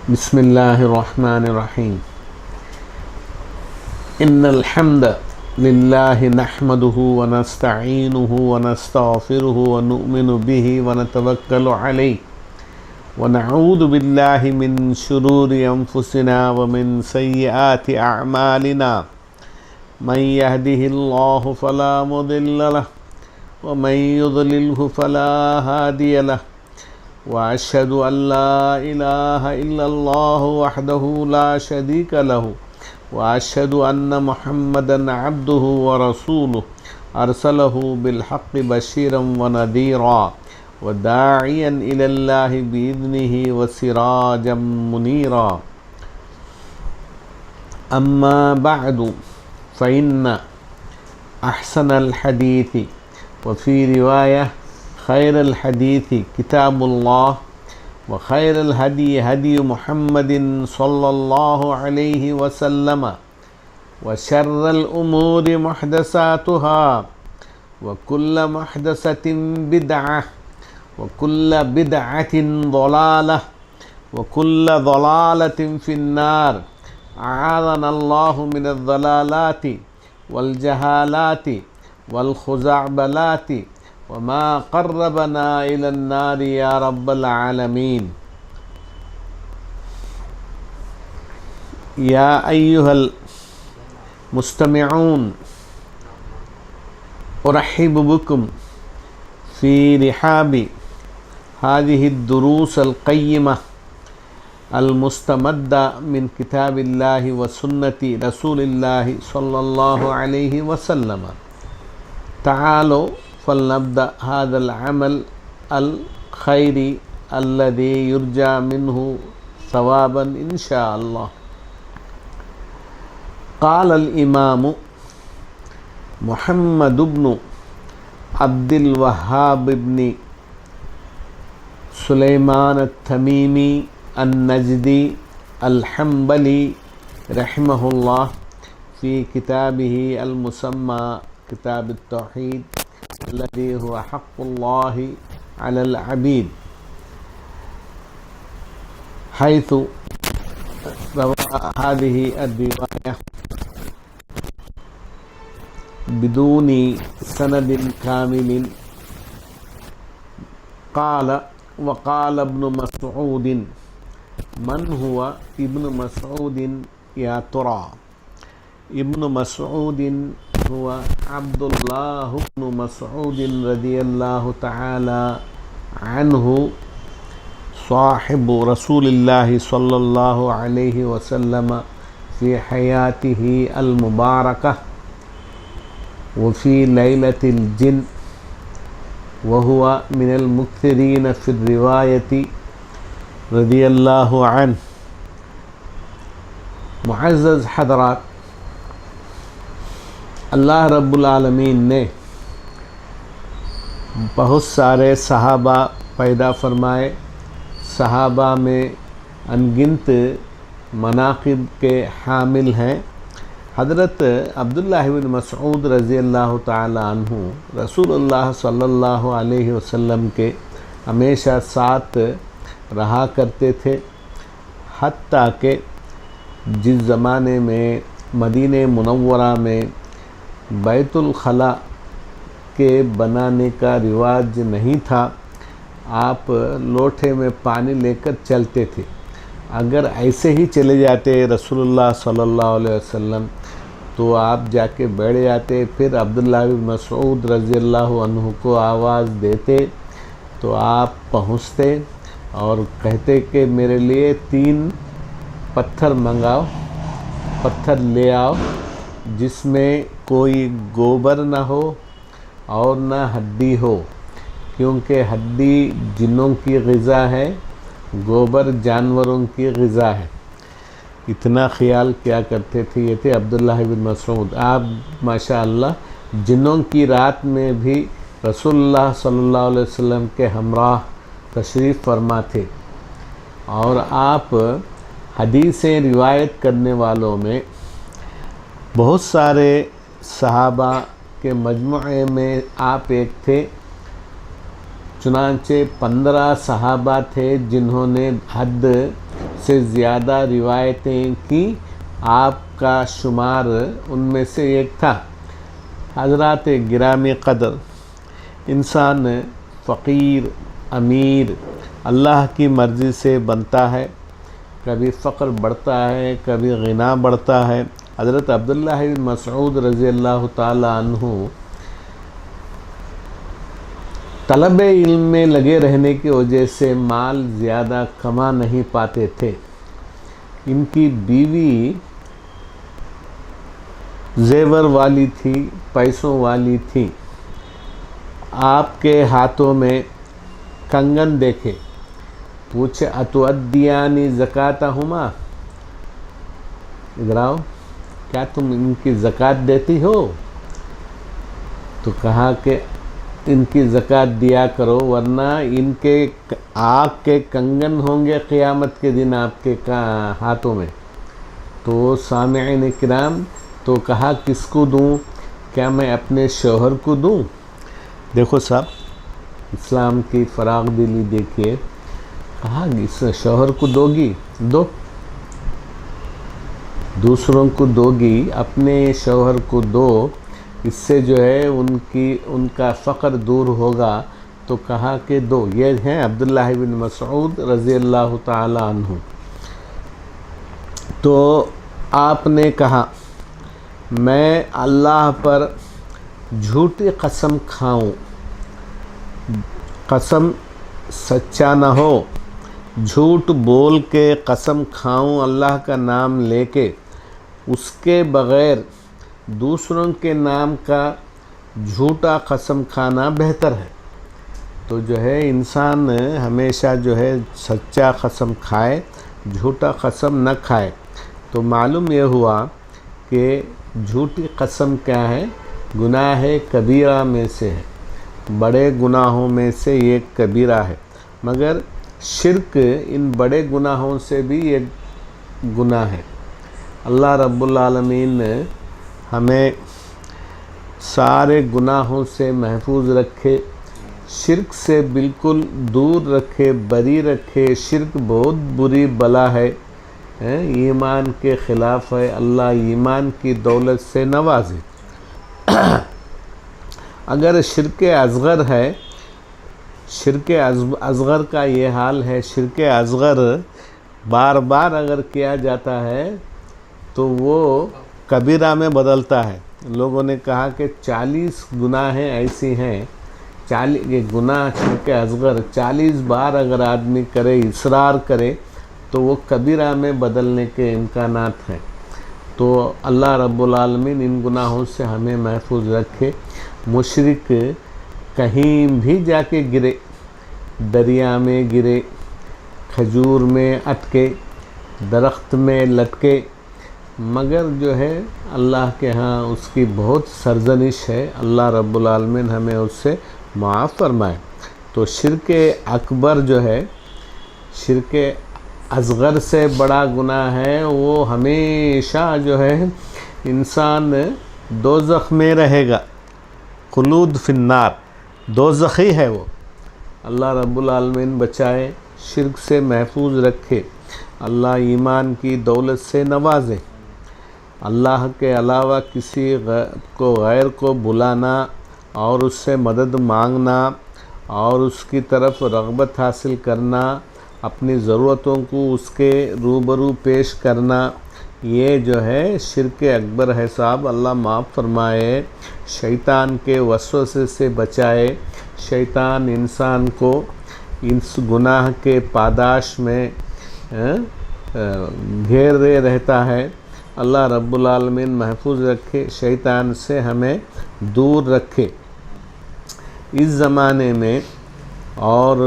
بسم الله الرحمن الرحيم إن الحمد لله نحمده ونستعينه ونستغفره ونؤمن به ونتوكل عليه ونعوذ بالله من شرور أنفسنا ومن سيئات أعمالنا من يهده الله فلا مضل له ومن يضلله فلا هادي له وأشهد أن لا إله إلا الله وحده لا شريك له وأشهد أن محمدا عبده ورسوله أرسله بالحق بشيرا ونذيرا وداعيا إلى الله بإذنه وسراجا منيرا أما بعد فإن أحسن الحديث وفي رواية خير الحديث كتاب الله وخير الهدي هدي محمد صلى الله عليه وسلم وشر الأمور محدثاتها وكل محدثة بدعة وكل بدعة ضلالة وكل ضلالة في النار أعاذنا الله من الضلالات والجهالات والخزعبلات وما قربنا إلى النار يا رب العالمين يا أيها المستمعون أرحب بكم في رحاب هذه الدروس القيمة المستمدة من كتاب الله وسنة رسول الله صلى الله عليه وسلم. تعالوا فلنبدأ هذا العمل الخيري الذي يرجى منه ثوابا إن شاء الله. قال الإمام محمد بن عبد الوهاب بن سليمان التميمي النجدي الحنبلي رحمه الله في كتابه المسمى كتاب التوحيد الذي هو حق الله على العبيد، حيث روى هذه الرواية بدون سند كامل. قال وقال ابن مسعود. من هو ابن مسعود يا ترى؟ ابن مسعود هو عبد الله بن مسعود رضي الله تعالى عنه صاحب رسول الله صلى الله عليه وسلم في حياته المباركة وفي ليلة الجن، وهو من المكثرين في الرواية رضي الله عنه. معزز حضرات، اللہ رب العالمین نے بہت سارے صحابہ پیدا فرمائے. صحابہ میں انگنت مناقب کے حامل ہیں. حضرت عبداللہ بن مسعود رضی اللہ تعالی عنہ رسول اللہ صلی اللہ علیہ وسلم کے ہمیشہ ساتھ رہا کرتے تھے، حتیٰ کہ جس زمانے میں مدینہ منورہ میں بیت الخلاء کے بنانے کا رواج نہیں تھا، آپ لوٹے میں پانی لے کر چلتے تھے. اگر ایسے ہی چلے جاتے رسول اللہ صلی اللہ علیہ وسلم تو آپ جا کے بیٹھ جاتے، پھر عبداللہ بن مسعود رضی اللہ عنہ کو آواز دیتے تو آپ پہنچتے اور کہتے کہ میرے لیے 3 پتھر منگاؤ، پتھر لے آؤ جس میں کوئی گوبر نہ ہو اور نہ ہڈی ہو، کیونکہ ہڈی جنوں کی غذا ہے، گوبر جانوروں کی غذا ہے. اتنا خیال کیا کرتے تھے. یہ تھے عبداللہ بن مسعود. آپ ماشاءاللہ جنوں کی رات میں بھی رسول اللہ صلی اللہ علیہ وسلم کے ہمراہ تشریف فرما تھے، اور آپ حدیثیں روایت کرنے والوں میں بہت سارے صحابہ کے مجموعے میں آپ ایک تھے. چنانچہ 15 صحابہ تھے جنہوں نے حد سے زیادہ روایتیں کی، آپ کا شمار ان میں سے ایک تھا۔ حضرات گرامی قدر، انسان فقیر امیر اللہ کی مرضی سے بنتا ہے، کبھی فقر بڑھتا ہے، کبھی غنا بڑھتا ہے۔ حضرت عبداللہ بن مسعود رضی اللہ تعالی عنہ طلب علم میں لگے رہنے کی وجہ سے مال زیادہ کما نہیں پاتے تھے۔ ان کی بیوی زیور والی تھی، پیسوں والی تھی۔ آپ کے ہاتھوں میں کنگن دیکھے، پوچھے اتؤدیانی زکاتہما، ادھر آؤ، کیا تم ان کی زکوٰۃ دیتی ہو؟ تو کہا کہ ان کی زکوٰۃ دیا کرو، ورنہ ان کے آگ کے کنگن ہوں گے قیامت کے دن آپ کے ہاتھوں میں۔ تو سامعین کرام، تو کہا کس کو دوں؟ کیا میں اپنے شوہر کو دوں؟ دیکھو صاحب، اسلام کی فراغ دلی دیکھیے۔ کہا اس شوہر کو دو گی، دو، دوسروں کو دو گی، اپنے شوہر کو دو، اس سے جو ہے ان کا فقر دور ہوگا۔ تو کہا کہ دو۔ یہ ہیں عبداللہ بن مسعود رضی اللہ تعالی عنہ۔ تو آپ نے کہا میں اللہ پر جھوٹی قسم کھاؤں، قسم سچا نہ ہو، جھوٹ بول کے قسم کھاؤں اللہ کا نام لے کے، اس کے بغیر دوسروں کے نام کا جھوٹا قسم کھانا بہتر ہے۔ تو جو ہے انسان ہمیشہ جو ہے سچا قسم کھائے، جھوٹا قسم نہ کھائے۔ تو معلوم یہ ہوا کہ جھوٹی قسم کیا ہے؟ گناہ کبیرہ میں سے ہے، بڑے گناہوں میں سے ایک کبیرہ ہے، مگر شرک ان بڑے گناہوں سے بھی ایک گناہ ہے۔ اللہ رب العالمین ہمیں سارے گناہوں سے محفوظ رکھے، شرک سے بالکل دور رکھے، بری رکھے۔ شرک بہت بری بلا ہے، ایمان کے خلاف ہے۔ اللہ ایمان کی دولت سے نوازے۔ اگر شرک اصغر ہے، شرک اصغر کا یہ حال ہے، شرک اصغر بار بار اگر کیا جاتا ہے تو وہ کبیرہ میں بدلتا ہے۔ لوگوں نے کہا کہ 40 گناہیں ایسی ہیں، 40 گناہ شرک اصغر 40 بار اگر آدمی کرے، اصرار کرے، تو وہ کبیرہ میں بدلنے کے امکانات ہیں۔ تو اللہ رب العالمین ان گناہوں سے ہمیں محفوظ رکھے۔ مشرک کہیں بھی جا کے گرے، دریا میں گرے، کھجور میں اٹکے، درخت میں لٹکے، مگر جو ہے اللہ کے ہاں اس کی بہت سرزنش ہے۔ اللہ رب العالمین ہمیں اس سے معاف فرمائے۔ تو شرک اکبر جو ہے، شرک اصغر سے بڑا گناہ ہے، وہ ہمیشہ جو ہے انسان دوزخ میں رہے گا، خلود فی النار، دوزخی ہے وہ۔ اللہ رب العالمین بچائے، شرک سے محفوظ رکھے، اللہ ایمان کی دولت سے نوازے۔ اللہ کے علاوہ کسی غیر کو بلانا اور اس سے مدد مانگنا اور اس کی طرف رغبت حاصل کرنا، اپنی ضرورتوں کو اس کے روبرو پیش کرنا، یہ جو ہے شرک اکبر ہے صاحب۔ اللہ معاف فرمائے، شیطان کے وسوسے سے بچائے۔ شیطان انسان کو اس گناہ کے پاداش میں گھیرے رہتا ہے۔ اللہ رب العالمین محفوظ رکھے، شیطان سے ہمیں دور رکھے۔ اس زمانے میں اور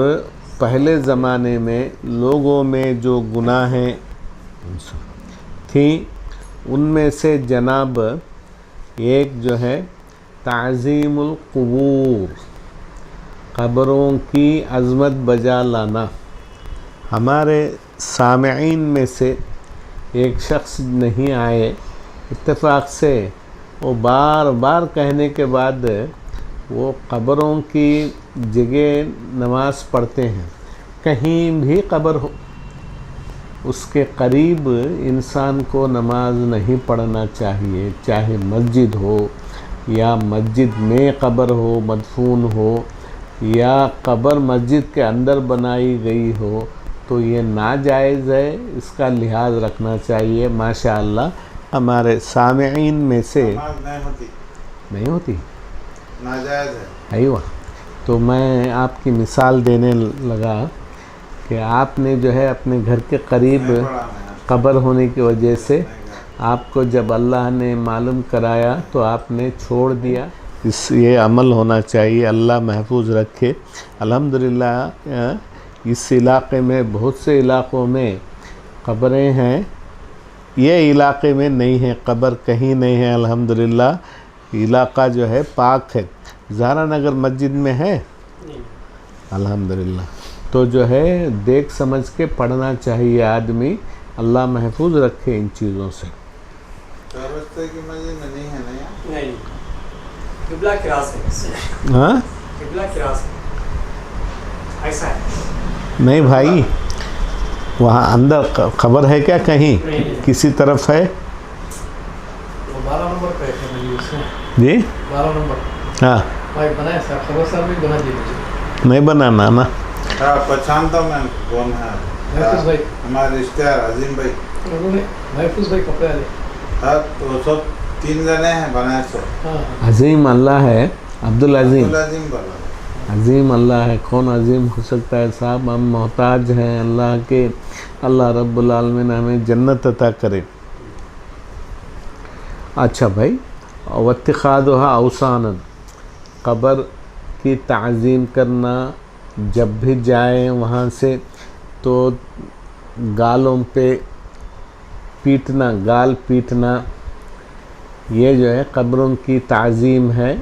پہلے زمانے میں لوگوں میں جو گناہیں تھیں، ان میں سے جناب ایک جو ہے تعظیم القبور، قبروں کی عظمت بجا لانا۔ ہمارے سامعین میں سے ایک شخص نہیں آئے، اتفاق سے وہ بار بار کہنے کے بعد وہ قبروں کی جگہ نماز پڑھتے ہیں. کہیں بھی قبر ہو اس کے قریب انسان کو نماز نہیں پڑھنا چاہیے، چاہے مسجد ہو یا مسجد میں قبر ہو مدفون ہو یا قبر مسجد کے اندر بنائی گئی ہو، تو یہ ناجائز ہے. اس کا لحاظ رکھنا چاہیے. ماشاء اللہ ہمارے سامعین میں سے نہیں ہوتی، ناجائز ہے. ایوہ. تو میں آپ کی مثال دینے لگا کہ آپ نے جو ہے اپنے گھر کے قریب قبر ہونے کی وجہ سے آپ کو جب اللہ نے معلوم کرایا تو آپ نے چھوڑ دیا. یہ عمل ہونا چاہیے. اللہ محفوظ رکھے. الحمدللہ اس علاقے میں بہت سے علاقوں میں قبریں ہیں. یہ علاقے میں نہیں ہے، قبر کہیں نہیں ہے. الحمدللہ علاقہ جو ہے پاک ہے. زہرا نگر مسجد میں ہے الحمدللہ. تو جو ہے دیکھ سمجھ کے پڑھنا چاہیے آدمی. اللہ محفوظ رکھے ان چیزوں سے. چاربستے کی مسجد میں نہیں ہے نا؟ نہیں، قبلہ کی راس ہے. ہاں قبلہ کی راس ہے، ایسا ہے. نہیں بھائی، وہاں اندر خبر ہے کیا کہیں کسی طرف ہے؟ وہ 12 نمبر پہ ہے اس میں. جی 12 نمبر ہاں بھائی بنایا صاحب، خبر صاحب بھی بنا دیجیے. نہیں بنانا نا. ہاں پہچانتا ہوں میں کون ہے. محفوظ بھائی، ہمارے رشتے دار عظیم بھائی. انہوں نے محفوظ بھائی کپڑے والے. ہاں تو سب 3 جنے ہیں بنائے سو. ہاں عظیم اللہ ہے. عبدالعظیم عظیم بنا. عظیم اللہ ہے. کون عظیم ہو سکتا ہے صاحب؟ ہم محتاج ہیں اللہ کے. اللہ رب العالمین ہمیں جنت عطا کرے. اچھا بھائی، واتخاذها اوثانا، قبر کی تعظیم کرنا. جب بھی جائیں وہاں سے تو گالوں پہ پیٹنا، گال پیٹنا، یہ جو ہے قبروں کی تعظیم ہے.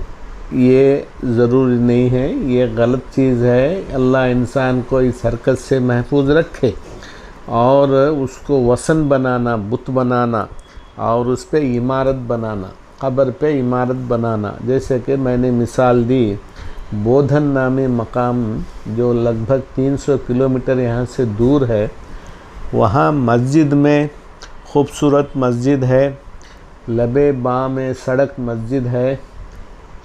یہ ضروری نہیں ہے، یہ غلط چیز ہے. اللہ انسان کو اس حرکت سے محفوظ رکھے. اور اس کو وثن بنانا، بت بنانا اور اس پہ عمارت بنانا، قبر پہ عمارت بنانا. جیسے کہ میں نے مثال دی، بودھن نامی مقام جو لگ بھگ 300 کلومیٹر یہاں سے دور ہے، وہاں مسجد میں خوبصورت مسجد ہے، لبے باں میں سڑک مسجد ہے.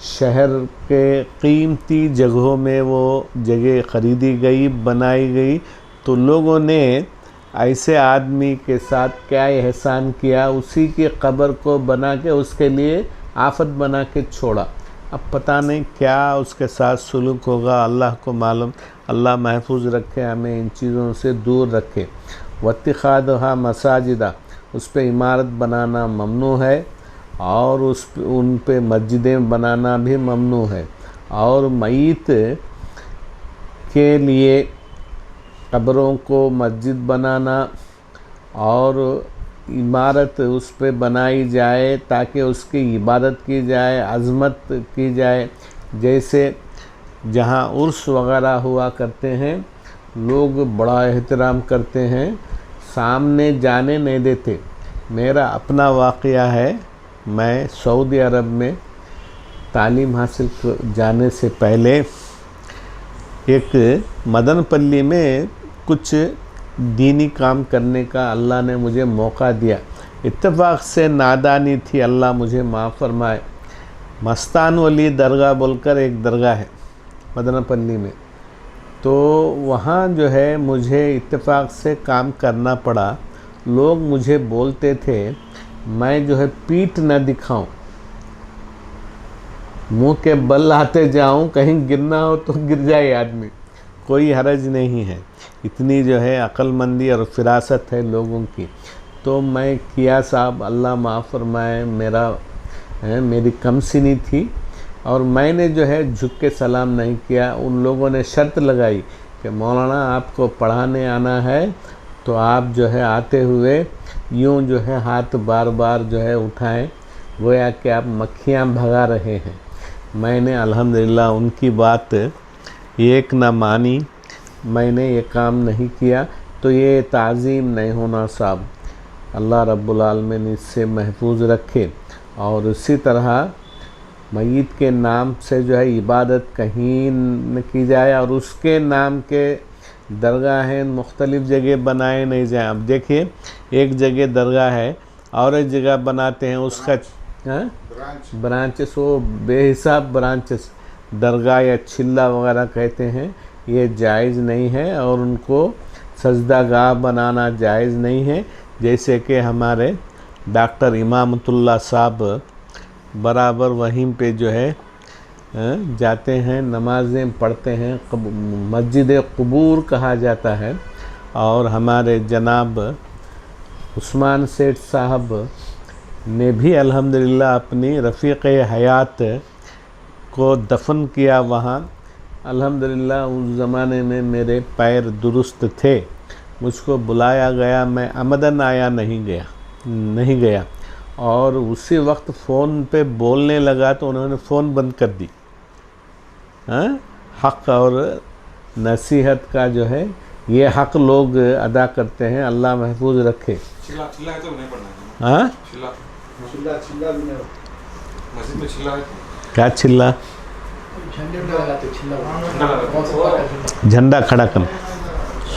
شہر کے قیمتی جگہوں میں وہ جگہ خریدی گئی، بنائی گئی. تو لوگوں نے ایسے آدمی کے ساتھ کیا احسان کیا، اسی کی قبر کو بنا کے اس کے لیے آفت بنا کے چھوڑا. اب پتہ نہیں کیا اس کے ساتھ سلوک ہوگا، اللہ کو معلوم. اللہ محفوظ رکھے، ہمیں ان چیزوں سے دور رکھے. واتخاذها مساجدہ، اس پہ عمارت بنانا ممنوع ہے اور ان پہ مسجدیں بنانا بھی ممنوع ہے. اور میت کے لیے قبروں کو مسجد بنانا اور عمارت اس پہ بنائی جائے تاکہ اس کی عبادت کی جائے، عظمت کی جائے. جیسے جہاں عرس وغیرہ ہوا کرتے ہیں، لوگ بڑا احترام کرتے ہیں، سامنے جانے نہیں دیتے. میرا اپنا واقعہ ہے. میں سعودی عرب میں تعلیم حاصل جانے سے پہلے ایک مدن پلی میں کچھ دینی کام کرنے کا اللہ نے مجھے موقع دیا. اتفاق سے نادانی تھی، اللہ مجھے معاف فرمائے. مستان ولی درگاہ بول کر ایک درگاہ ہے مدن پلی میں. تو وہاں جو ہے مجھے اتفاق سے کام کرنا پڑا. لوگ مجھے بولتے تھے میں جو ہے پیٹھ نہ دکھاؤں، منہ کے بل آتے جاؤں، کہیں گرنا ہو تو گر جائے آدمی، کوئی حرج نہیں ہے. اتنی جو ہے عقل مندی اور فراست ہے لوگوں کی. تو میں کیا صاحب، اللہ معاف فرمائے، میری کم سنی تھی اور میں نے جو ہے جھک کے سلام نہیں کیا. ان لوگوں نے شرط لگائی کہ مولانا آپ کو پڑھانے آنا ہے تو آپ جو ہے آتے ہوئے یوں جو ہے ہاتھ بار بار جو ہے اٹھائیں، گویا کہ آپ مکھیاں بھگا رہے ہیں. میں نے الحمدللہ ان کی بات ایک نہ مانی، میں نے یہ کام نہیں کیا. تو یہ تعظیم نہیں ہونا صاحب. اللہ رب العالمین اس سے محفوظ رکھے. اور اسی طرح میت کے نام سے جو ہے عبادت کہیں نہ کی جائے اور اس کے نام کے درگاہیں مختلف جگہ بنائے نہیں جائیں. اب دیکھیے ایک جگہ درگاہ ہے اور ایک جگہ بناتے ہیں اس کا برانچز، وہ بے حساب برانچز درگاہ یا چلہ وغیرہ کہتے ہیں. یہ جائز نہیں ہے اور ان کو سجدہ گاہ بنانا جائز نہیں ہے. جیسے کہ ہمارے ڈاکٹر امامت اللہ صاحب برابر وہیں پہ جو ہے جاتے ہیں، نمازیں پڑھتے ہیں، مسجد قبور کہا جاتا ہے. اور ہمارے جناب عثمان سیٹھ صاحب نے بھی الحمدللہ اپنی رفیق حیات کو دفن کیا وہاں. الحمدللہ اس زمانے میں میرے پیر درست تھے، مجھ کو بلایا گیا، میں عمدن آیا نہیں گیا اور اسی وقت فون پہ بولنے لگا تو انہوں نے فون بند کر دی. حق اور نصیحت کا جو ہے یہ حق لوگ ادا کرتے ہیں، اللہ محفوظ رکھے. چلا ہے تو نہیں پڑھنا ہے. ہاں چلا بھی نہیں. مسجد میں چلا ہے کیا چلا؟ جھنڈے میں لگاتے چلا. جھنڈا کھڑا کرنا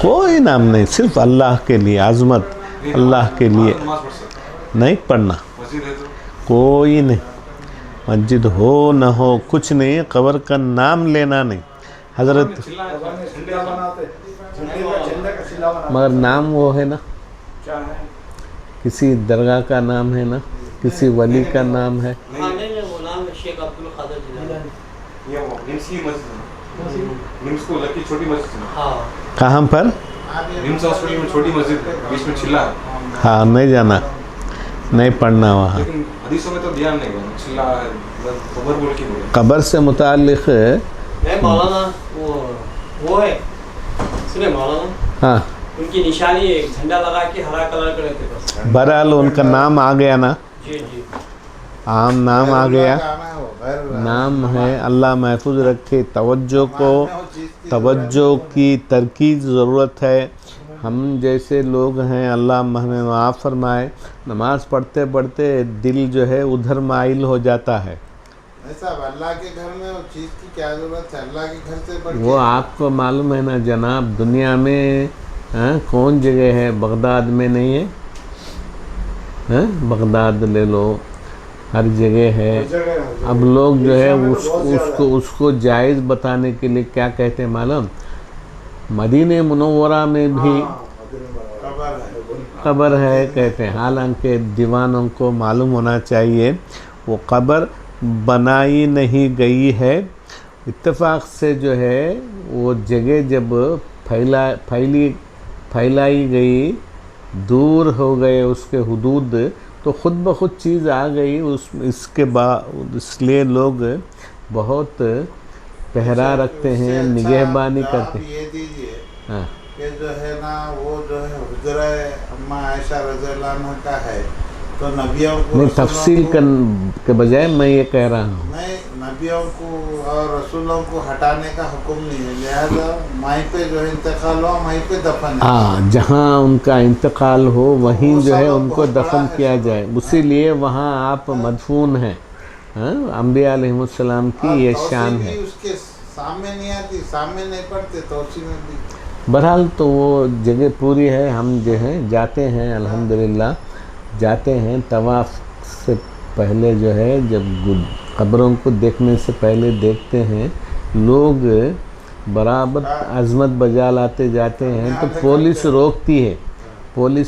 کوئی نام نہیں، صرف اللہ کے لیے، عظمت اللہ کے لیے نماز پڑھ سکتے نہیں پڑھنا. مسجد ہے تو کوئی نہیں، مسجد ہو نہ ہو کچھ نہیں، قبر کا نام لینا نہیں. حضرت چلا ہے چلا بناتے جھنڈے کا چلا بناتے. مگر نام وہ ہے نا، کیا ہے؟ کسی درگاہ کا نام ہے نا، کسی ولی کا نام ہے. نہیں. وہ نام شیخ عبدالقادر جیلانی. یہ وہ نمس کی مسجد ہے، نمس کو لکی چھوٹی مسجد ہے. ہاں کہاں پر؟ نمس ہاسپٹل میں چھوٹی مسجد ہے، بیچ میں چلا ہے. ہاں نہیں جانا، نہیں پڑھنا وہاں. لیکن حدیثوں میں تو دھیان نہیں ہے چلا ہے، خبر بول کے بولے. قبر سے متعلق نہیں مولانا وہ ہے سنے مولانا ہاں ان کی نشانی ایک جھنڈا لگا کے ہرا کلر کے رہتے بس. بہرحال ان کا نام آ گیا نا، جی جی عام نام آ گیا. گانا ہے وہ، غیر اللہ. نام ہے، اللہ محفوظ رکھے. توجہ کی ترکیز ضرورت ہے. ہم جیسے لوگ ہیں اللہ ہمیں معاف فرمائے، نماز پڑھتے پڑھتے دل جو ہے ادھر مائل ہو جاتا ہے. ایسا اللہ کے گھر میں وہ چیز کی کیا ضرورت ہے؟ اللہ کے گھر سے بڑھ کے وہ آپ کو معلوم ہے نا جناب، دنیا میں کون جگہ ہے بغداد میں نہیں ہے؟ بغداد لے لو، ہر جگہ ہے. اب لوگ جو ہے اس کو جائز بتانے کے لیے کیا کہتے ہیں معلوم؟ مدینہ منورہ میں بھی قبر ہے کہتے ہیں. حالانکہ دیوانوں کو معلوم ہونا چاہیے وہ قبر بنائی نہیں گئی ہے. اتفاق سے جو ہے وہ جگہ جب پھیلائی گئی، دور ہو گئے اس کے حدود، تو خود بخود چیز آ گئی. اس کے بعد اس لیے لوگ بہت پہرا رکھتے ہیں، نگہبانی کرتے ہیں. یہ دیجئے ہاں کہ جو ہے نا وہ جو ہے حجرہ اما عائشہ رضی اللہ عنہ کا ہے، تو نبیوں کو نہیں، رسولوں تفصیل کو کے بجائے میں یہ کہہ رہا ہوں نہیں، نبیوں کو اور رسولوں کو ہٹانے کا حکم نہیں ہے، لہذا وہیں پہ جو ہے انتقال ہوا وہیں پہ دفن ہے. ہاں جہاں ان کا انتقال ہو وہیں جو ہے ان کو دفن کیا جائے. اسی لیے وہاں آپ مدفون ہیں. انبیاء علیہ السلام کی یہ شان ہے. اس کے سامنے نہیں آتی، سامنے نہیں پڑتے، توسیع میں بھی بہرحال تو وہ جگہ پوری ہے. ہم جو ہیں جاتے ہیں الحمدللہ، جاتے ہیں. طواف سے پہلے جو ہے جب قبروں کو دیکھنے سے پہلے دیکھتے ہیں لوگ برابر عظمت بجا لاتے جاتے ہیں تو پولیس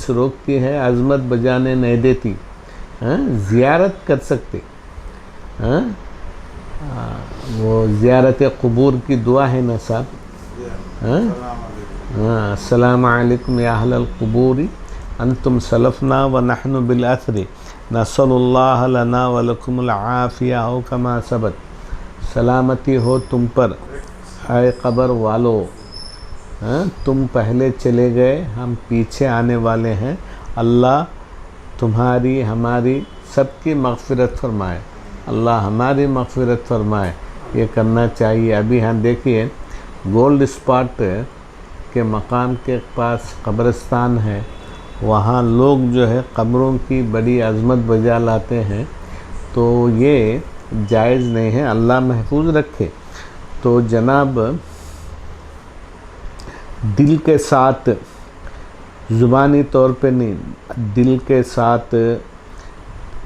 روکتی ہے، عظمت بجانے نہیں دیتی. زیارت کر سکتے، وہ زیارت قبور کی دعا ہے نا صاحب. السلام علیکم یا اہل القبور انتم سلفنا ونحن بالاثر نسأل اللہ لنا ولکم العافیہ او کما ثبت. سلامتی ہو تم پر اے قبر والو، تم پہلے چلے گئے، ہم پیچھے آنے والے ہیں. اللہ تمہاری ہماری سب کی مغفرت فرمائے، اللہ ہماری مغفرت فرمائے. یہ کرنا چاہیے. ابھی ہم دیکھیے گولڈ اسپاٹ کے مقام کے پاس قبرستان ہے، وہاں لوگ جو ہے قبروں کی بڑی عظمت بجا لاتے ہیں. تو یہ جائز نہیں ہے، اللہ محفوظ رکھے۔ تو جناب دل کے ساتھ، زبانی طور پہ نہیں، دل کے ساتھ،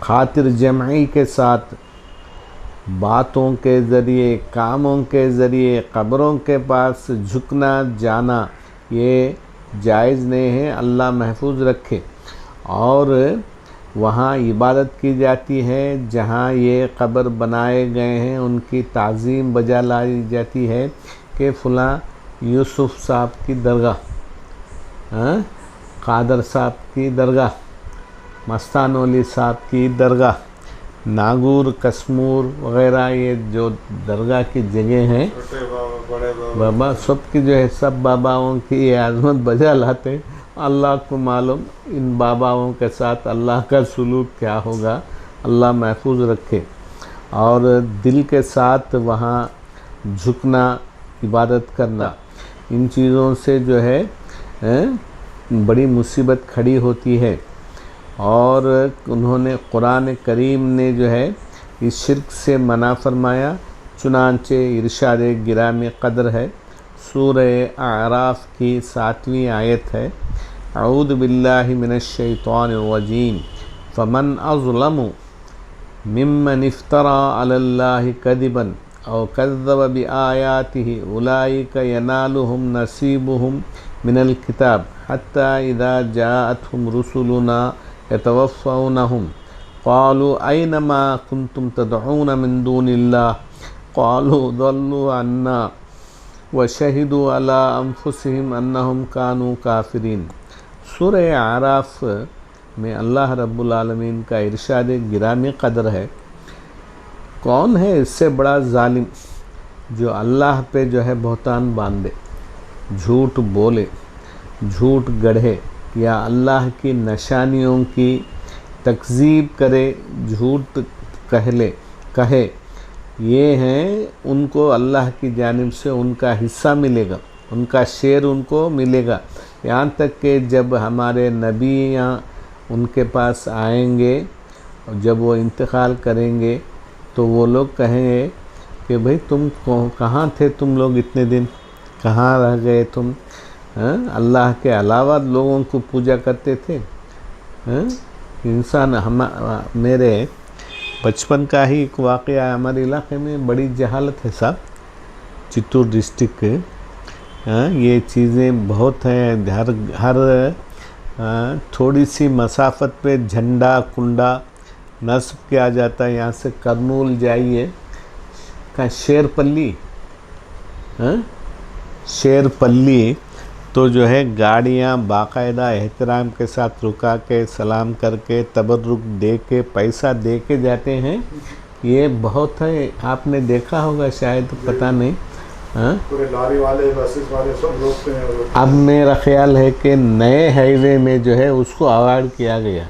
خاطر جمعی کے ساتھ، باتوں کے ذریعے، کاموں کے ذریعے قبروں کے پاس جھکنا جانا یہ جائز نہیں ہے، اللہ محفوظ رکھے۔ اور وہاں عبادت کی جاتی ہے جہاں یہ قبر بنائے گئے ہیں، ان کی تعظیم بجا لائی جاتی ہے کہ فلاں یوسف صاحب کی درگاہ، قادر صاحب کی درگاہ، مستان ولی صاحب کی درگاہ، ناگور، کسمور وغیرہ یہ جو درگاہ کی جگہ ہیں، چھوٹے بابا بڑے بابا سب کی جو ہے سب باباؤں کی یہ عظمت بجا لاتے، اللہ کو معلوم ان باباؤں کے ساتھ اللہ کا سلوک کیا ہوگا، اللہ محفوظ رکھے۔ اور دل کے ساتھ وہاں جھکنا، عبادت کرنا، ان چیزوں سے جو ہے بڑی مصیبت کھڑی ہوتی ہے۔ اور انہوں نے قرآن کریم نے جو ہے اس شرک سے منع فرمایا، چنانچہ ارشاد گرامی قدر ہے، سورہ اعراف کی 7ویں آیت ہے، اعوذ باللہ من الشیطان الرجیم فمن اظلم ممن افترى علی اللہ کذبا او کذب بآیاتہ اولئک ینالہم نصیبہم من الکتاب حتی اذا جاءتہم رسلنا يتوفونهم قالوا أين ما كنتم تدعون من دون الله قالوا ضلوا عنا وشهدوا على أنفسهم أنهم كانوا كافرين۔ سورہ اعراف میں اللہ رب العالمین کا ارشاد گرامی قدر ہے، کون ہے اس سے بڑا ظالم جو اللہ پہ جو ہے بہتان باندھے، جھوٹ بولے، جھوٹ گڑھے، یا اللہ کی نشانیوں کی تکذیب کرے، جھوٹ کہے، یہ ہیں ان کو اللہ کی جانب سے ان کا حصہ ملے گا، ان کا شیئر ان کو ملے گا، یہاں تک کہ جب ہمارے نبیاں ان کے پاس آئیں گے، جب وہ انتقال کریں گے تو وہ لوگ کہیں گے کہ بھئی تم کہاں تھے، تم لوگ اتنے دن کہاں رہ گئے تم، اللہ کے علاوہ لوگوں کو پوجا کرتے تھے۔ انسان میرے بچپن کا ہی ایک واقعہ ہے، ہمارے علاقے میں بڑی جہالت ہے صاحب، چتور ڈسٹرکٹ، یہ چیزیں بہت ہیں، ہر تھوڑی سی مسافت پہ جھنڈا کنڈا نصب کیا جاتا ہے۔ یہاں سے کرنول جائیے، شیر پلی، شیر پلی تو جو ہے گاڑیاں باقاعدہ احترام کے ساتھ رکا کے سلام کر کے تبرک دے کے پیسہ دے کے جاتے ہیں، یہ بہت ہے، آپ نے دیکھا ہوگا شاید، پتہ نہیں۔ پورے لاری والے، بسز والے سب روکتے ہیں۔ اب میرا خیال ہے کہ نئے ہائی وے میں جو ہے اس کو اوائڈ کیا گیا،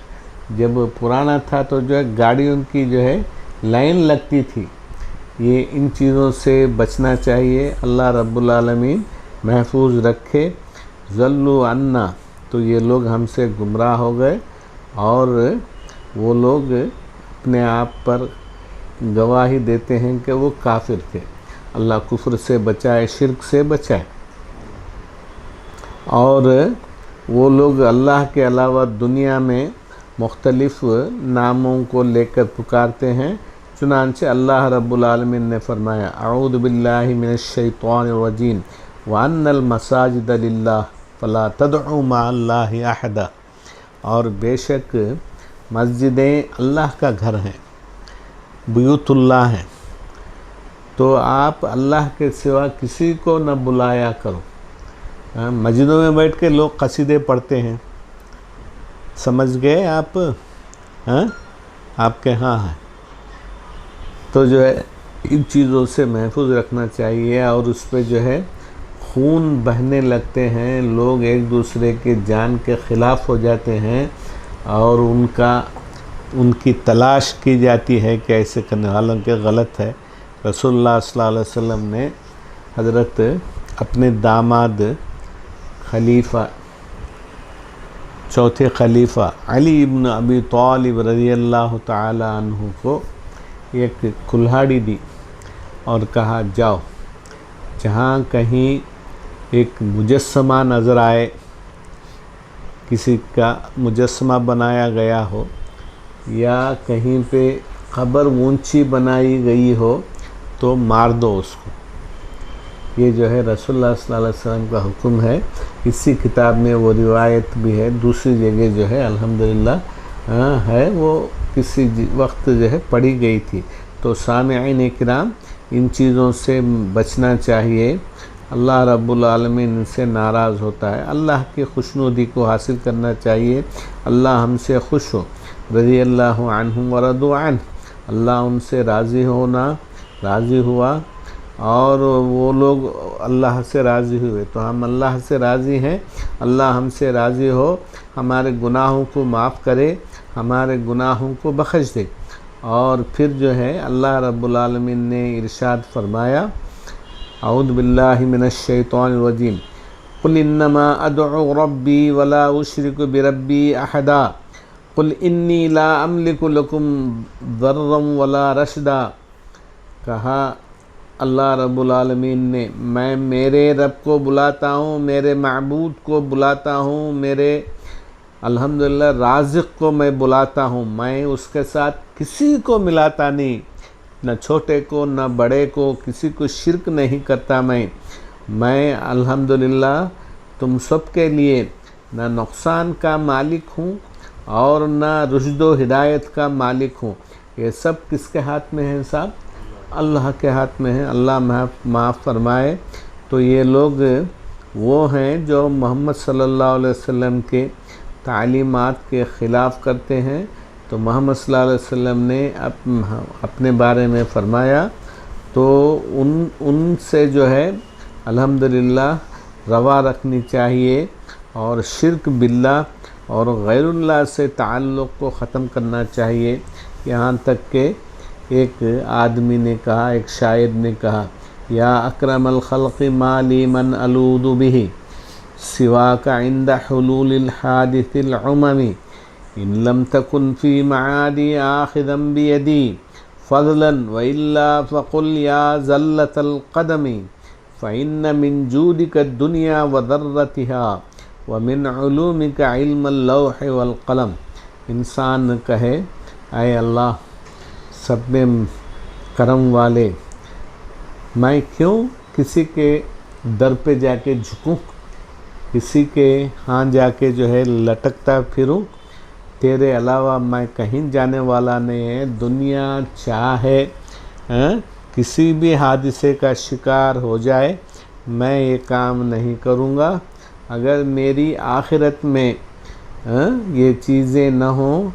جب پرانا تھا تو جو ہے گاڑیوں کی جو ہے لائن لگتی تھی۔ یہ ان چیزوں سے بچنا چاہیے، اللہ رب العالمین محفوظ رکھے۔ ضلوا عنا، تو یہ لوگ ہم سے گمراہ ہو گئے، اور وہ لوگ اپنے آپ پر گواہی دیتے ہیں کہ وہ کافر تھے۔ اللہ کفر سے بچائے، شرک سے بچائے۔ اور وہ لوگ اللہ کے علاوہ دنیا میں مختلف ناموں کو لے کر پکارتے ہیں، چنانچہ اللہ رب العالمین نے فرمایا، اعوذ باللہ من الشیطان الرجیم وَأَنَّ الْمَسَاجِدَ لِلَّهِ فَلَا تَدْعُوا مَعَ اللَّهِ أَحَدًا، اور بے شک مسجدیں اللہ کا گھر ہیں، بیوت اللہ ہیں، تو آپ اللہ کے سوا کسی کو نہ بلایا کرو۔ مسجدوں میں بیٹھ کے لوگ قصیدے پڑھتے ہیں، سمجھ گئے آپ؟ آپ کے ہاں ہیں، تو جو ہے ان چیزوں سے محفوظ رکھنا چاہیے۔ اور اس پہ جو ہے خون بہنے لگتے ہیں، لوگ ایک دوسرے کے جان کے خلاف ہو جاتے ہیں، اور ان کی تلاش کی جاتی ہے کہ ایسے کرنے والوں کے غلط ہے۔ رسول اللہ صلی اللہ علیہ وسلم نے حضرت اپنے داماد خلیفہ، چوتھے خلیفہ علی ابن ابی طالب رضی اللہ تعالی عنہ کو ایک کلہاڑی دی اور کہا جاؤ جہاں کہیں ایک مجسمہ نظر آئے، کسی کا مجسمہ بنایا گیا ہو یا کہیں پہ قبر اونچی بنائی گئی ہو تو مار دو اس کو۔ یہ جو ہے رسول اللہ صلی اللہ علیہ وسلم کا حکم ہے۔ اسی کتاب میں وہ روایت بھی ہے، دوسری جگہ جو ہے الحمدللہ ہے، وہ کسی وقت جو ہے پڑھی گئی تھی۔ تو سامعین کرام، ان چیزوں سے بچنا چاہیے۔ اللہ رب العالمین ان سے ناراض ہوتا ہے۔ اللہ کی خوشنودی کو حاصل کرنا چاہیے۔ اللہ ہم سے خوش ہو، رضی اللہ عنہم ورضوا عنہ، اللہ ان سے راضی ہوا اور وہ لوگ اللہ سے راضی ہوئے، تو ہم اللہ سے راضی ہیں۔ اللہ ہم سے راضی ہو، ہمارے گناہوں کو معاف کرے، ہمارے گناہوں کو بخش دے۔ اور پھر جو ہے اللہ رب العالمین نے ارشاد فرمایا، اعوذ باللہ من الشیطان الرجیم، قل انما ادعو ربی ولا اشرک بربی احدا، قل انی لا املک لکم ضرا ولا رشدا۔ کہا اللہ رب العالمین نے، میں میرے رب کو بلاتا ہوں، میرے معبود کو بلاتا ہوں، میرے الحمدللہ رازق کو میں بلاتا ہوں، میں اس کے ساتھ کسی کو ملاتا نہیں، نہ چھوٹے کو نہ بڑے کو، کسی کو شرک نہیں کرتا۔ میں الحمدللہ تم سب کے لیے نہ نقصان کا مالک ہوں اور نہ رشد و ہدایت کا مالک ہوں۔ یہ سب کس کے ہاتھ میں ہے صاحب؟ اللہ کے ہاتھ میں ہے۔ اللہ معاف فرمائے۔ تو یہ لوگ وہ ہیں جو محمد صلی اللہ علیہ وسلم کے تعلیمات کے خلاف کرتے ہیں۔ تو محمد صلی اللہ علیہ وسلم نے اپنے بارے میں فرمایا، تو ان سے جو ہے الحمدللہ روا رکھنی چاہیے، اور شرک باللہ اور غیر اللہ سے تعلق کو ختم کرنا چاہیے۔ یہاں تک کہ ایک آدمی نے کہا، ایک شاعر نے کہا، یا اکرم الخلق ما لی من الود به سواک عند حلول الحادث العممی، ان لم تکن فی معادی آخذا بیدی فضلا والا فقل یا زلة القدم، فإن من جودک الدنیا وذرتها ومن علومک علم اللوح والقلم۔ انسان کہے، اے اللہ سب میں کرم والے، میں کیوں کسی کے در پہ جا کے جھکوں، کسی کے ہاں جا کے جو ہے لٹکتا پھروں؟ تیرے علاوہ میں کہیں جانے والا نہیں ہے۔ دنیا چاہے کسی بھی حادثے کا شکار ہو جائے، میں یہ کام نہیں کروں گا۔ اگر میری آخرت میں یہ چیزیں نہ ہوں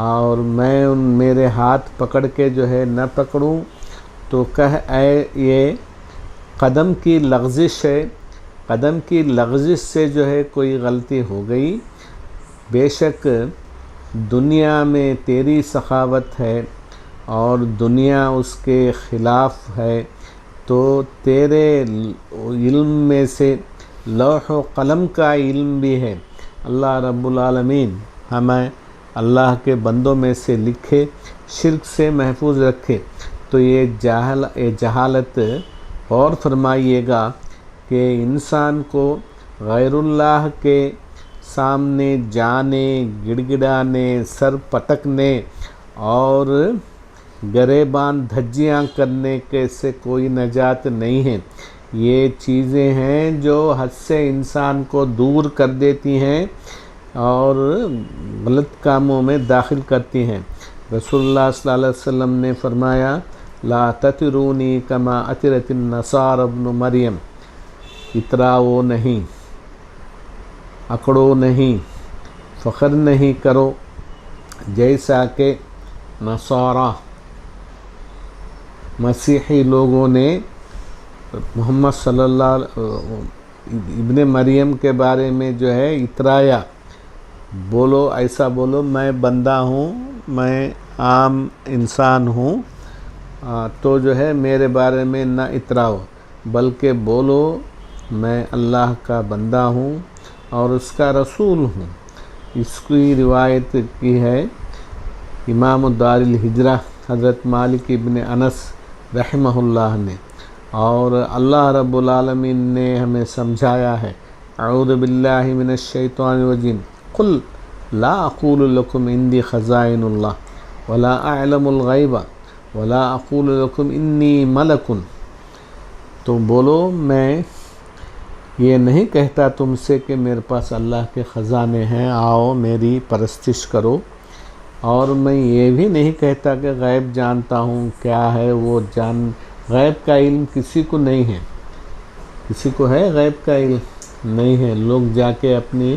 اور میں میرے ہاتھ پکڑ کے جو ہے نہ پکڑوں، تو اے یہ قدم کی لغزش ہے، قدم کی لغزش سے جو ہے کوئی غلطی ہو گئی۔ بے شک دنیا میں تیری سخاوت ہے اور دنیا اس کے خلاف ہے، تو تیرے علم میں سے لوح و قلم کا علم بھی ہے۔ اللہ رب العالمین ہمیں اللہ کے بندوں میں سے لکھے، شرک سے محفوظ رکھے۔ تو یہ جہالت غور فرمائیے گا کہ انسان کو غیر اللہ کے سامنے جانے، گڑ گڑانے، سر پٹکنے اور گریبان دھجیاں کرنے کے سے کوئی نجات نہیں ہے۔ یہ چیزیں ہیں جو حد سے انسان کو دور کر دیتی ہیں اور غلط کاموں میں داخل کرتی ہیں۔ رسول اللہ صلی اللہ علیہ وسلم نے فرمایا، لا تطرونی کما اطرت النصارى ابن مریم، اتراؤ نہیں، اکڑو نہیں، فخر نہیں کرو جیسا کہ نصارہ مسیحی لوگوں نے محمد صلی اللہ ابن مریم کے بارے میں جو ہے اترایا۔ بولو، ایسا بولو، میں بندہ ہوں، میں عام انسان ہوں، تو جو ہے میرے بارے میں نہ اتراؤ، بلکہ بولو میں اللہ کا بندہ ہوں اور اس کا رسول ہوں۔ اس کی روایت کی ہے امام دار الہجرہ حضرت مالک ابن انس رحمہ اللہ نے، اور اللہ رب العالمین نے ہمیں سمجھایا ہے، اعوذ باللہ من الشیطان الرجیم، قل لا اقول لکم عندی خزائن اللہ ولا اعلم الغیب ولا اقول لکم انی ملک، تو بولو میں یہ نہیں کہتا تم سے کہ میرے پاس اللہ کے خزانے ہیں، آؤ میری پرستش کرو، اور میں یہ بھی نہیں کہتا کہ غیب جانتا ہوں، کیا ہے وہ غیب کا علم کسی کو نہیں ہے، کسی کو ہے غیب کا علم نہیں ہے، لوگ جا کے اپنی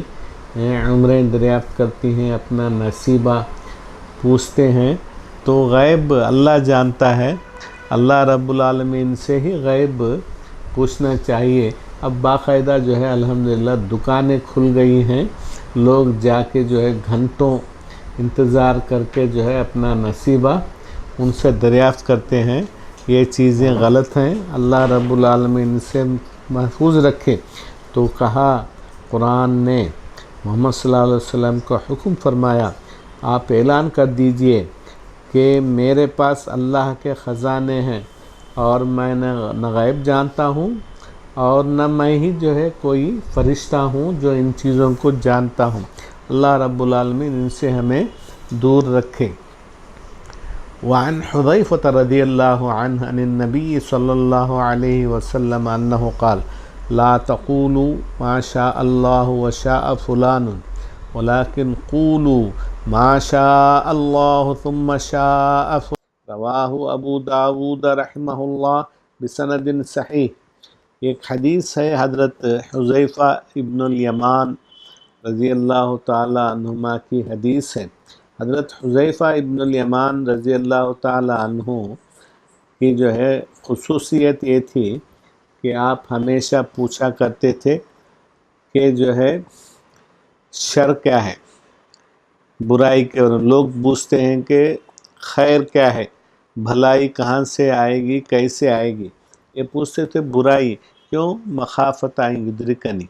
عمریں دریافت کرتی ہیں، اپنا نصیبہ پوچھتے ہیں، تو غیب اللہ جانتا ہے، اللہ رب العالمین سے ہی غیب پوچھنا چاہیے۔ اب باقاعدہ جو ہے الحمدللہ دکانیں کھل گئی ہیں، لوگ جا کے جو ہے گھنٹوں انتظار کر کے جو ہے اپنا نصیبہ ان سے دریافت کرتے ہیں، یہ چیزیں غلط ہیں، اللہ رب العالمین سے محفوظ رکھے۔ تو کہا قرآن نے محمد صلی اللہ علیہ وسلم کو حکم فرمایا، آپ اعلان کر دیجئے کہ میرے پاس اللہ کے خزانے ہیں، اور میں نہ غیب جانتا ہوں اور نہ میں ہی جو ہے کوئی فرشتہ ہوں جو ان چیزوں کو جانتا ہوں، اللہ رب العالمین ان سے ہمیں دور رکھے۔ وعن حذیفہ رضی اللہ عنہ عن النبی صلی اللہ علیہ وسلم انہ قال لا تقولوا ما شاء اللہ وشاء فلان ولكن قولوا ما شاء اللہ ثم شاء فلان، رواہ ابو داود رحمہ اللہ بسند صحیح۔ ایک حدیث ہے حضرت حذیفہ ابن الیمان رضی اللہ تعالی عنہما کی حدیث ہے۔ حضرت حذیفہ ابن الیمان رضی اللہ تعالی عنہ کی جو ہے خصوصیت یہ تھی کہ آپ ہمیشہ پوچھا کرتے تھے کہ جو ہے شر کیا ہے، برائی کے، لوگ پوچھتے ہیں کہ خیر کیا ہے، بھلائی کہاں سے آئے گی، کیسے آئے گی، یہ پوچھتے تھے برائی کیوں، مخافت یدرکنی،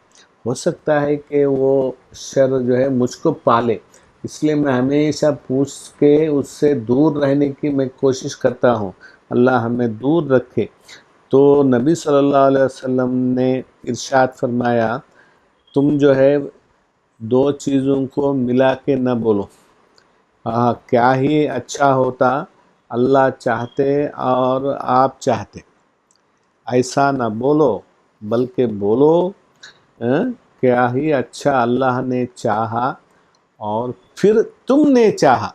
ہو سکتا ہے کہ وہ شر جو ہے مجھ کو پالے، اس لیے میں ہمیشہ پوچھ کے اس سے دور رہنے کی میں کوشش کرتا ہوں، اللہ ہمیں دور رکھے۔ تو نبی صلی اللہ علیہ وسلم نے ارشاد فرمایا تم جو ہے دو چیزوں کو ملا کے نہ بولو، کیا ہی اچھا ہوتا اللہ چاہتے اور آپ چاہتے، ایسا نہ بولو بلکہ بولو کیا ہی اچھا اللہ نے چاہا اور پھر تم نے چاہا،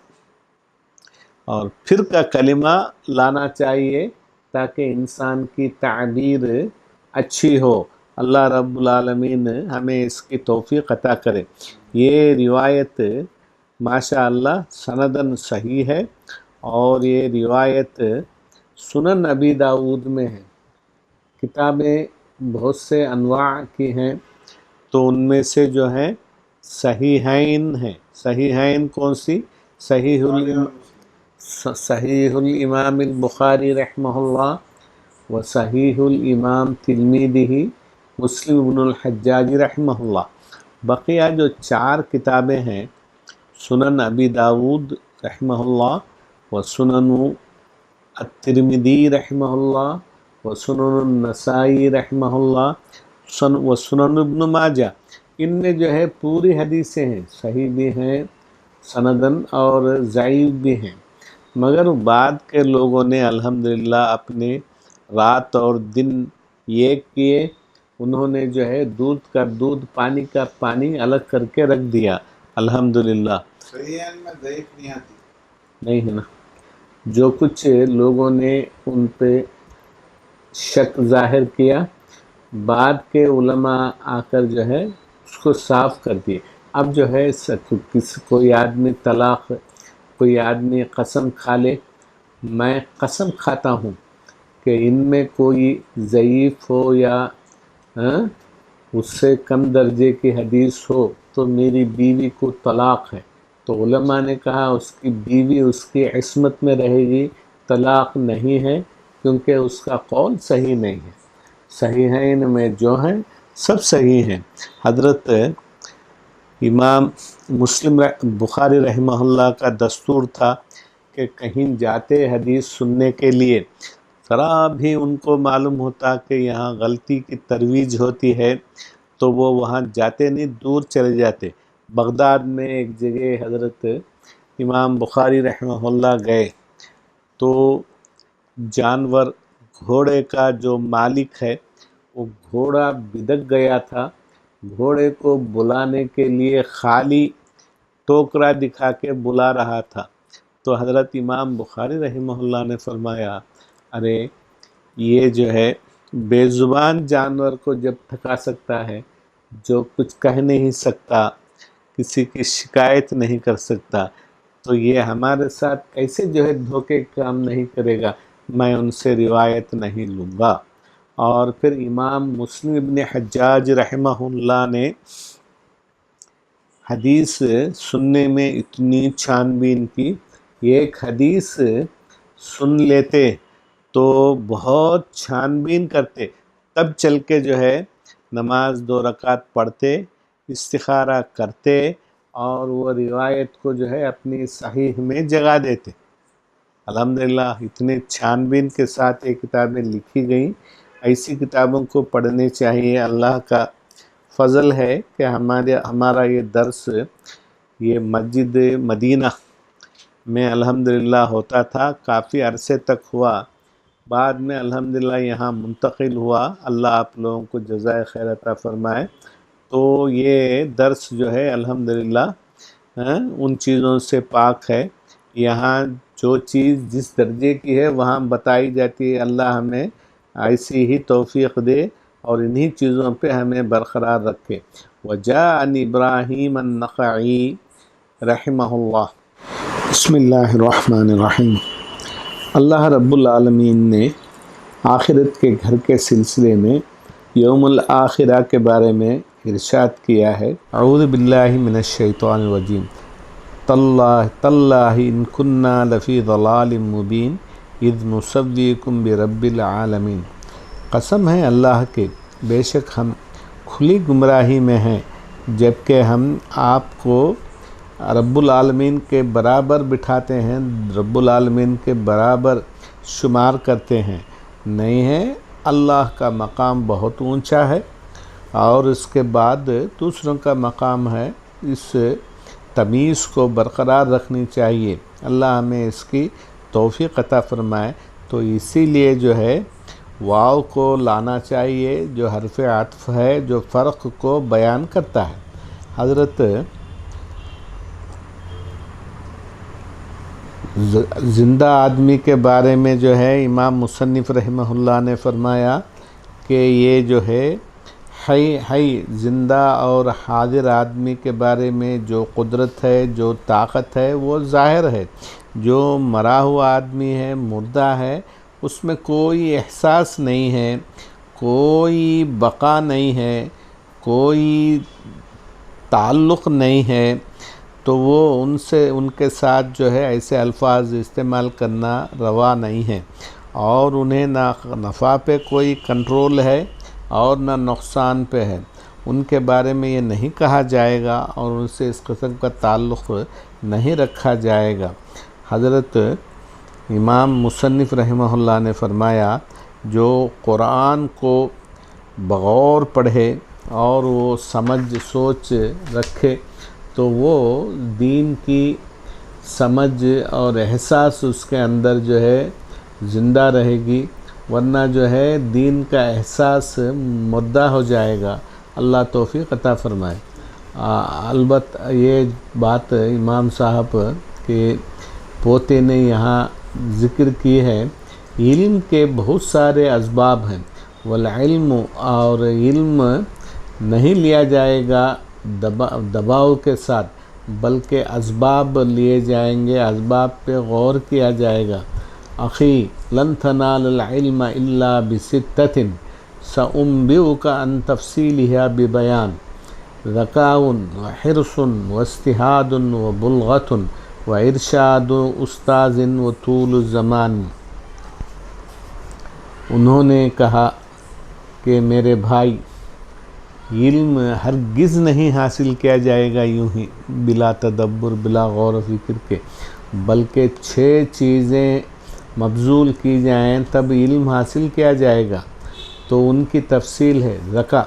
اور پھر کا کلمہ لانا چاہیے تاکہ انسان کی تعبیر اچھی ہو، اللہ رب العالمین ہمیں اس کی توفیق عطا کرے۔ یہ روایت ماشاء اللہ سندن صحیح ہے، اور یہ روایت سنن ابی داود میں ہے، کتابیں بہت سے انواع کی ہیں، تو ان میں سے جو ہے صحیحین ہیں، صحیحین کون سی، صحیح الامام البخاری رحمہ اللہ و صحیح الامام ترمذی مسلم ابن الحجاج رحمہ اللہ، بقیہ جو چار کتابیں ہیں سنن ابی داود رحمہ اللہ و سنن الترمذی رحمہ اللہ و سنن النسائی رحمہ اللہ و سنن ابن ماجہ، ان میں جو ہے پوری حدیثیں ہیں، صحیح بھی ہیں سندن اور ضعیف بھی ہیں، مگر بعد کے لوگوں نے الحمدللہ اپنے رات اور دن ایک کیے، انہوں نے جو ہے دودھ کا دودھ پانی کا پانی الگ کر کے رکھ دیا، الحمدللہ۔ صحیح میں ضعیف نہیں آتی، نہیں ہے نا، جو کچھ لوگوں نے ان پہ شک ظاہر کیا، بعد کے علماء آ کر جو ہے اس کو صاف کر دیے۔ اب جو ہے کوئی آدمی طلاق، کوئی آدمی قسم کھا لے، میں قسم کھاتا ہوں کہ ان میں کوئی ضعیف ہو یا اس سے کم درجے کی حدیث ہو تو میری بیوی کو طلاق ہے، تو علماء نے کہا اس کی بیوی اس کی عصمت میں رہے گی، طلاق نہیں ہے، کیونکہ اس کا قول صحیح نہیں ہے۔ صحیحین میں جو ہیں سب صحیح ہیں۔ حضرت امام مسلم بخاری رحمہ اللہ کا دستور تھا کہ کہیں جاتے حدیث سننے کے لیے ذرا بھی ان کو معلوم ہوتا کہ یہاں غلطی کی ترویج ہوتی ہے تو وہ وہاں جاتے نہیں، دور چلے جاتے۔ بغداد میں ایک جگہ حضرت امام بخاری رحمہ اللہ گئے تو جانور گھوڑے کا جو مالک ہے وہ گھوڑا بدک گیا تھا، گھوڑے کو بلانے کے لیے خالی ٹوکرا دکھا کے بلا رہا تھا، تو حضرت امام بخاری رحمہ اللہ نے فرمایا ارے یہ جو ہے بے زبان جانور کو جب تھکا سکتا ہے، جو کچھ کہہ نہیں سکتا، کسی کی شکایت نہیں کر سکتا، تو یہ ہمارے ساتھ کیسے جو ہے دھوکے کام نہیں کرے گا، میں ان سے روایت نہیں لوں گا۔ اور پھر امام مسلم ابن حجاج رحمہ اللہ نے حدیث سننے میں اتنی چھان بین کی، ایک حدیث سن لیتے تو بہت چھان بین کرتے، تب چل کے جو ہے نماز 2 رکعت پڑھتے، استخارہ کرتے اور وہ روایت کو جو ہے اپنی صحیح میں جگہ دیتے۔ الحمدللہ اتنے چھان بین کے ساتھ یہ کتابیں لکھی گئیں، ایسی کتابوں کو پڑھنے چاہیے۔ اللہ کا فضل ہے کہ ہمارا یہ درس یہ مسجد مدینہ میں الحمدللہ ہوتا تھا، کافی عرصے تک ہوا، بعد میں الحمدللہ یہاں منتقل ہوا، اللہ آپ لوگوں کو جزائے خیر عطا فرمائے۔ تو یہ درس جو ہے الحمدللہ ان چیزوں سے پاک ہے، یہاں جو چیز جس درجے کی ہے وہاں بتائی جاتی ہے، اللہ ہمیں ایسی ہی توفیق دے اور انہی چیزوں پہ ہمیں برقرار رکھے۔ وجاء عن ابراہیم النخعی رحمہ اللہ۔ بسم اللہ الرحمن الرحیم۔ اللہ رب العالمین نے آخرت کے گھر کے سلسلے میں یوم الآخرہ کے بارے میں ارشاد کیا ہے، اعوذ باللہ من الشیطان الرجیم، تاللہ ان کننا لفی ضلال مبین اذ نسویکم برب العالمین۔ قسم ہے اللہ کے، بے شک ہم کھلی گمراہی میں ہیں جبکہ ہم آپ کو رب العالمین کے برابر بٹھاتے ہیں، رب العالمین کے برابر شمار کرتے ہیں، نہیں ہے۔ اللہ کا مقام بہت اونچا ہے اور اس کے بعد دوسروں کا مقام ہے، اس تمیز کو برقرار رکھنی چاہیے، اللہ ہمیں اس کی توفیق عطا فرمائے۔ تو اسی لیے جو ہے واو کو لانا چاہیے جو حرف عطف ہے، جو فرق کو بیان کرتا ہے۔ حضرت زندہ آدمی کے بارے میں جو ہے امام مصنف رحمہ اللہ نے فرمایا کہ یہ جو ہے حی زندہ اور حاضر آدمی کے بارے میں جو قدرت ہے، جو طاقت ہے وہ ظاہر ہے، جو مرا ہوا آدمی ہے، مردہ ہے، اس میں کوئی احساس نہیں ہے، کوئی بقا نہیں ہے، کوئی تعلق نہیں ہے، تو وہ ان کے ساتھ جو ہے ایسے الفاظ استعمال کرنا روا نہیں ہے، اور انہیں نہ نفع پہ کوئی کنٹرول ہے اور نہ نقصان پہ ہے، ان کے بارے میں یہ نہیں کہا جائے گا اور ان سے اس قسم کا تعلق نہیں رکھا جائے گا۔ حضرت امام مصنف رحمہ اللہ نے فرمایا جو قرآن کو بغور پڑھے اور وہ سمجھ سوچ رکھے تو وہ دین کی سمجھ اور احساس اس کے اندر جو ہے زندہ رہے گی، ورنہ جو ہے دین کا احساس مردہ ہو جائے گا۔ اللہ توفیق عطا فرمائے۔ البتہ یہ بات امام صاحب کے پوتے نے یہاں ذکر کی ہے، علم کے بہت سارے اسباب ہیں، والعلم، اور علم نہیں لیا جائے گا دباؤ کے ساتھ، بلکہ اسباب لیے جائیں گے، اسباب پہ غور کیا جائے گا۔ اخی لن تنال العلم الا بستۃ سأنبئک عن تفصیلها ببیان، ذکاء وحرص واجتہاد وبلغۃ وارشاد استاذ وطول الزمان۔ انہوں نے کہا کہ میرے بھائی، علم ہرگز نہیں حاصل کیا جائے گا یوں ہی بلا تدبر، بلا غور و فکر کے، بلکہ 6 چیزیں مبذول کی جائیں تب علم حاصل کیا جائے گا، تو ان کی تفصیل ہے ذکا،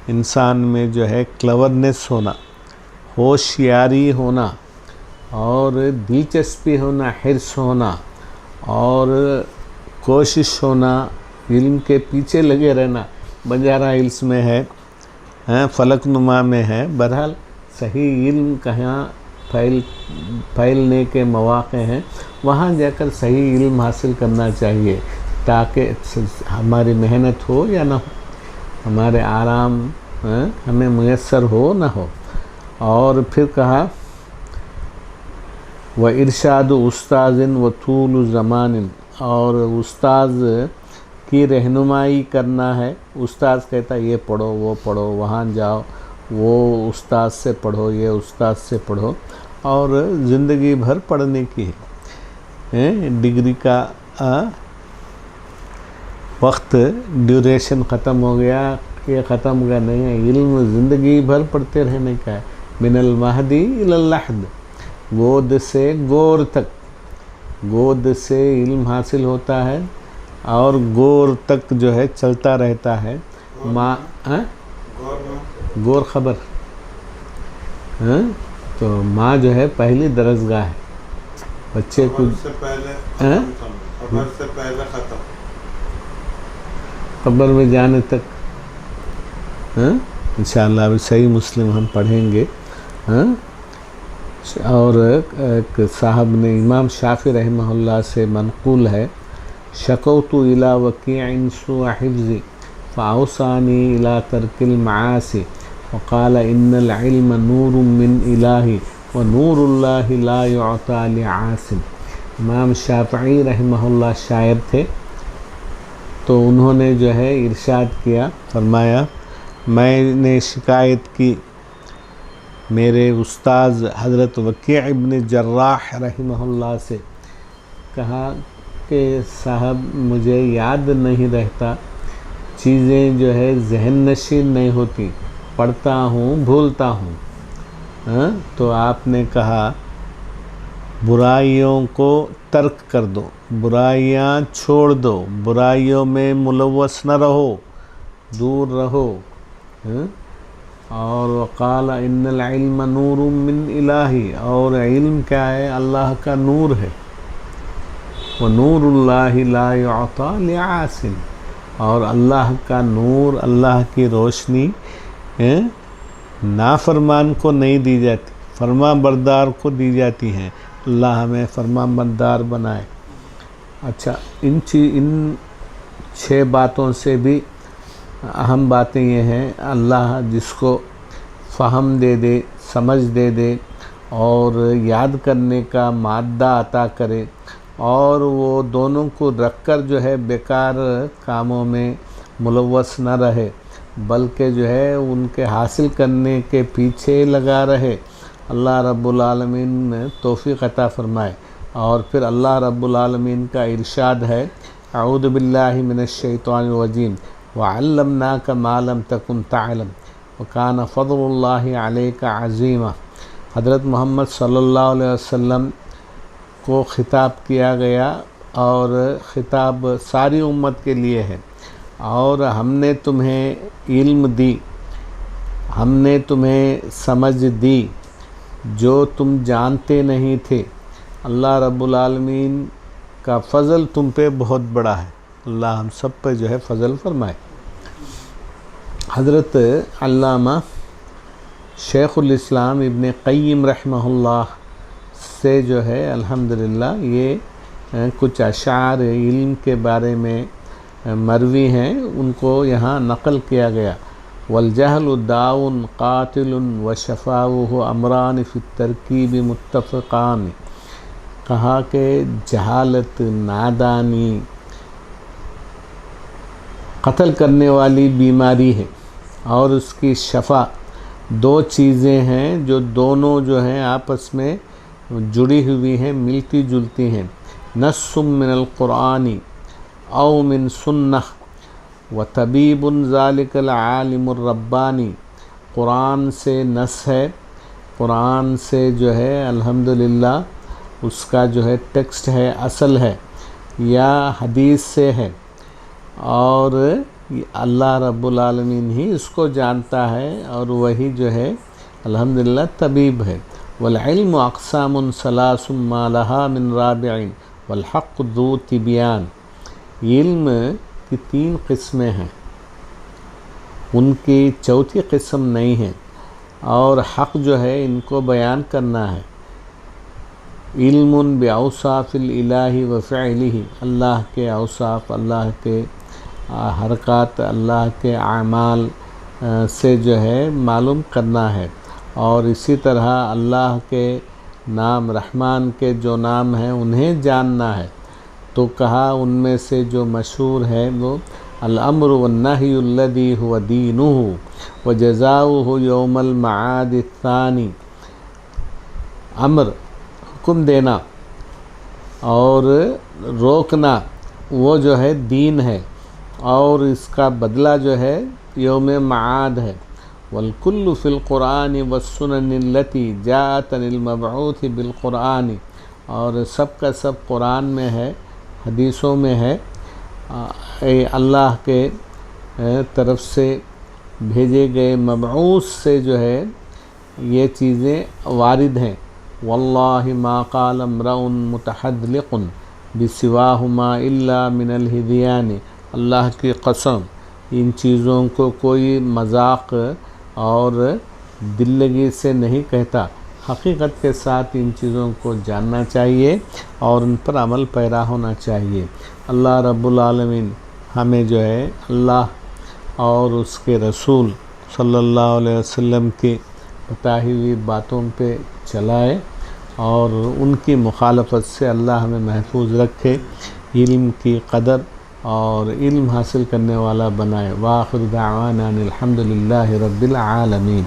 انسان میں جو ہے کلیورنس ہونا، ہوشیاری ہونا، اور دلچسپی ہونا، حرص ہونا، اور کوشش ہونا، علم کے پیچھے لگے رہنا۔ بنجارہ ہلز میں ہے، فلک نما میں ہے، بہرحال صحیح علم کہاں پھیلنے کے مواقع ہیں، وہاں جا کر صحیح علم حاصل کرنا چاہیے، تاکہ ہماری محنت ہو یا نہ ہو، ہمارے آرام ہمیں میسر ہو نہ ہو۔ اور پھر کہا وَإِرشَادُ أُسْتَاذٍ وَطُولُ زَمَانٍ، اور استاذ کی رہنمائی کرنا ہے۔ استاذ کہتا ہے یہ پڑھو، وہ پڑھو، وہاں جاؤ، وہ استاذ سے پڑھو، یہ استاذ سے پڑھو، اور زندگی بھر پڑھنے کی ہے۔ ڈگری کا وقت ڈیوریشن ختم ہو گیا، یہ ختم ہو گیا نہیں ہے، علم زندگی بھر پڑھتے رہنے کا ہے۔ من المہدی الی اللحد، گود سے گور تک، گود سے علم حاصل ہوتا ہے اور گور تک جو ہے چلتا رہتا ہے۔ گور خبر، تو ماں جو ہے پہلی درسگاہ ہے، بچے کو خبر سے پہلے ختم، قبر میں جانے تک۔ انشاءاللہ ابھی صحیح مسلم ہم پڑھیں گے۔ اور ایک صاحب نے امام شافعی رحمہ اللہ سے منقول ہے، شکوت الی وکیع سوء حفظی فاوصانی الی ترک المعاصی وقال ان العلم نور من الہی ونور اللہ لا یعطی لعاصم۔ امام شافعی رحمہ اللہ شاعر تھے، تو انہوں نے جو ہے ارشاد کیا، فرمایا میں نے شکایت کی میرے استاذ حضرت وکیع ابن جراح رحمہ اللہ سے، کہا کہ صاحب مجھے یاد نہیں رہتا، چیزیں جو ہے ذہن نشین نہیں ہوتی، پڑھتا ہوں بھولتا ہوں۔ تو آپ نے کہا برائیوں کو ترک کر دو، برائیاں چھوڑ دو، برائیوں میں ملوث نہ رہو، دور رہو۔ اور وقال ان العلم نور من الہی، اور علم کیا ہے؟ اللہ کا نور ہے۔ ونور اللہ لا یعطی لعاصم، اور اللہ کا نور، اللہ کی روشنی نافرمان کو نہیں دی جاتی، فرما بردار کو دی جاتی ہیں۔ اللہ ہمیں فرما بردار بنائے۔ اچھا، ان 6 باتوں سے بھی اہم باتیں یہ ہیں، اللہ جس کو فہم دے دے، سمجھ دے دے، اور یاد کرنے کا مادہ عطا کرے، اور وہ دونوں کو رکھ کر جو ہے بیکار کاموں میں ملوث نہ رہے، بلکہ جو ہے ان کے حاصل کرنے کے پیچھے لگا رہے، اللہ رب العالمین توفیق عطا فرمائے۔ اور پھر اللہ رب العالمین کا ارشاد ہے، اعوذ باللہ من الشیطان الرجیم وعلمناک ما لم تکن تعلم وکان فضل اللہ علیک عظیما۔ حضرت محمد صلی اللہ علیہ وسلم کو خطاب کیا گیا، اور خطاب ساری امت کے لیے ہے، اور ہم نے تمہیں علم دی، ہم نے تمہیں سمجھ دی جو تم جانتے نہیں تھے۔ اللہ رب العالمین کا فضل تم پہ بہت بڑا ہے، اللہ ہم سب پہ جو ہے فضل فرمائے۔ حضرت علامہ شیخ الاسلام ابن قیم رحمہ اللہ سے جو ہے الحمدللہ یہ کچھ اشعار علم کے بارے میں مروی ہیں، ان کو یہاں نقل کیا گیا۔ والجہل داء قاتل وشفاؤہ امران فی الترکیب متفقان، کہا کہ جہالت، نادانی قتل کرنے والی بیماری ہے، اور اس کی شفا 2 چیزیں ہیں جو دونوں جو ہیں آپس میں جڑی ہوئی ہیں، ملتی جلتی ہیں، نص من القرآن او من سنہ وطبیب ذالک العالم الربانی۔ قرآن سے نص ہے، قرآن سے جو ہے الحمدللہ اس کا جو ہے ٹیکسٹ ہے، اصل ہے یا حدیث سے ہے، اور اللہ رب العالمین ہی اس کو جانتا ہے، اور وہی جو ہے الحمدللہ طبیب ہے۔ والعلم اقسام ثلاث ما لها من رابع والحق ذو تبیان، علم کی 3 قسمیں ہیں، ان کی چوتھی قسم نہیں ہے، اور حق جو ہے ان کو بیان کرنا ہے۔ علم باوصاف الالہ وفعلہ، اللہ کے اوصاف، اللہ کے حرکات، اللہ کے اعمال سے جو ہے معلوم کرنا ہے، اور اسی طرح اللہ کے نام، رحمان کے جو نام ہیں انہیں جاننا ہے۔ تو کہا ان میں سے جو مشہور ہے وہ الامر والنہی الذی هو دینہ وجزاؤہ یوم المعاد الثانی، امر حکم دینا اور روکنا وہ جو ہے دین ہے، اور اس کا بدلہ جو ہے یوم معاد ہے۔ والکل فی القرآن والسنن التی جاءت عن المبعوث بالقرآن، اور سب کا سب قرآن میں ہے، حدیثوں میں ہے، اللہ کے طرف سے بھیجے گئے مبعوث سے جو ہے یہ چیزیں وارد ہیں۔ واللہ ما قال امرؤ متحدلق بسواہما الا من الہذیان، اللہ کی قسم ان چیزوں کو کوئی مذاق اور دل لگی سے نہیں کہتا، حقیقت کے ساتھ ان چیزوں کو جاننا چاہیے اور ان پر عمل پیرا ہونا چاہیے۔ اللہ رب العالمین ہمیں جو ہے اللہ اور اس کے رسول صلی اللہ علیہ وسلم کی بتائی ہوئی باتوں پہ چلائے، اور ان کی مخالفت سے اللہ ہمیں محفوظ رکھے، علم کی قدر اور علم حاصل کرنے والا بنائے۔ وآخر دعوانا الحمد للہ رب العالمین۔